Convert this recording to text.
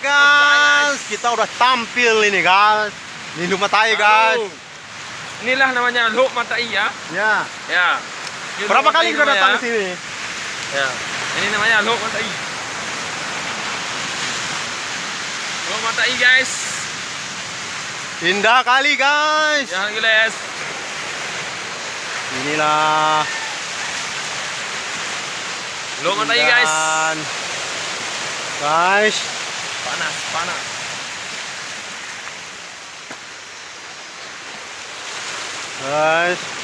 guys, kita udah tampil ini guys. Ini Luk Mata Air guys. Inilah namanya Luk Mata Air ya. Ya. Ya. Berapa kali kita datang ke sini? Ya. Ini namanya Luk Mata Air. Luk Mata Air guys. Indah kali guys. Ya guys. Inilah Luk Mata Air guys. Guys. Panas, panas. Guys.